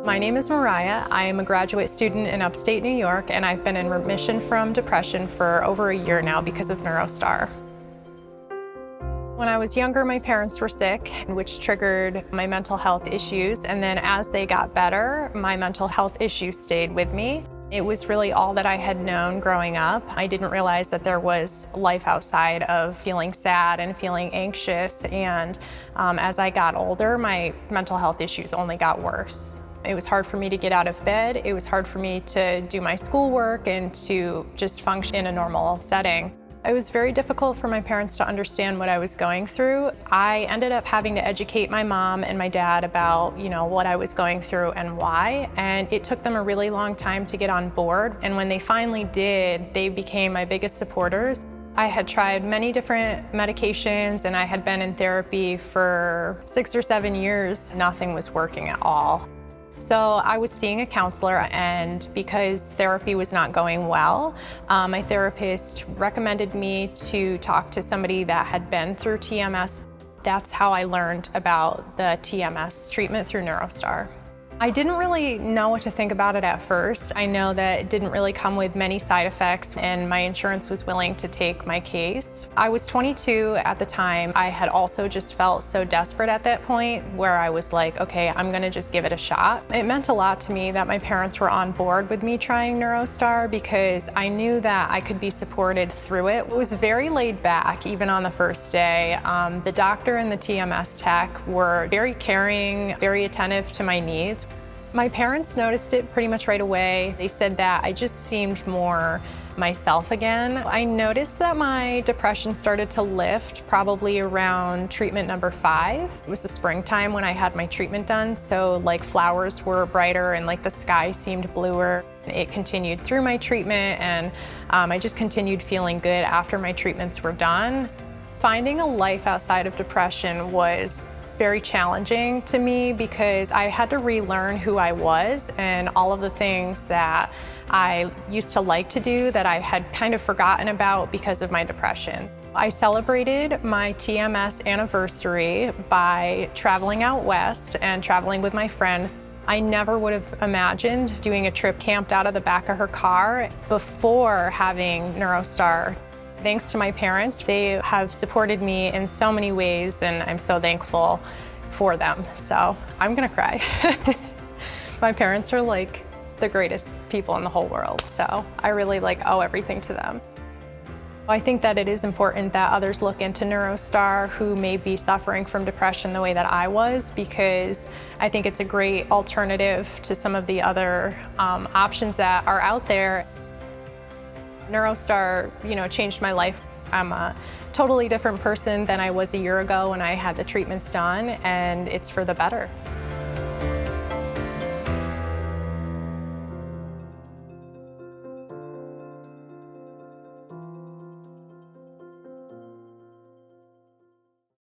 My name is Mariah. I am a graduate student in upstate New York, and I've been in remission from depression for over a year now because of NeuroStar. When I was younger, my parents were sick, which triggered my mental health issues. And then as they got better, my mental health issues stayed with me. It was really all that I had known growing up. I didn't realize that there was life outside of feeling sad and feeling anxious. And as I got older, my mental health issues only got worse. It was hard for me to get out of bed. It was hard for me to do my schoolwork and to just function in a normal setting. It was very difficult for my parents to understand what I was going through. I ended up having to educate my mom and my dad about, what I was going through and why. And it took them a really long time to get on board. And when they finally did, they became my biggest supporters. I had tried many different medications and I had been in therapy for 6 or 7 years. Nothing was working at all. So I was seeing a counselor, and because therapy was not going well, my therapist recommended me to talk to somebody that had been through TMS. That's how I learned about the TMS treatment through NeuroStar. I didn't really know what to think about it at first. I know that it didn't really come with many side effects, and my insurance was willing to take my case. I was 22 at the time. I had also just felt so desperate at that point where I was like, okay, I'm gonna just give it a shot. It meant a lot to me that my parents were on board with me trying NeuroStar because I knew that I could be supported through it. It was very laid back, even on the first day. The doctor and the TMS tech were very caring, very attentive to my needs. My parents noticed it pretty much right away. They said that I just seemed more myself again. I noticed that my depression started to lift probably around treatment number 5. It was the springtime when I had my treatment done, so flowers were brighter and the sky seemed bluer. It continued through my treatment, and I just continued feeling good after my treatments were done. Finding a life outside of depression was very challenging to me because I had to relearn who I was and all of the things that I used to like to do that I had kind of forgotten about because of my depression. I celebrated my TMS anniversary by traveling out west and traveling with my friend. I never would have imagined doing a trip camped out of the back of her car before having NeuroStar. Thanks to my parents, they have supported me in so many ways, and I'm so thankful for them. So I'm gonna cry. My parents are the greatest people in the whole world, so I really owe everything to them. I think that it is important that others look into NeuroStar who may be suffering from depression the way that I was, because I think it's a great alternative to some of the other options that are out there. NeuroStar, changed my life. I'm a totally different person than I was a year ago when I had the treatments done, and it's for the better.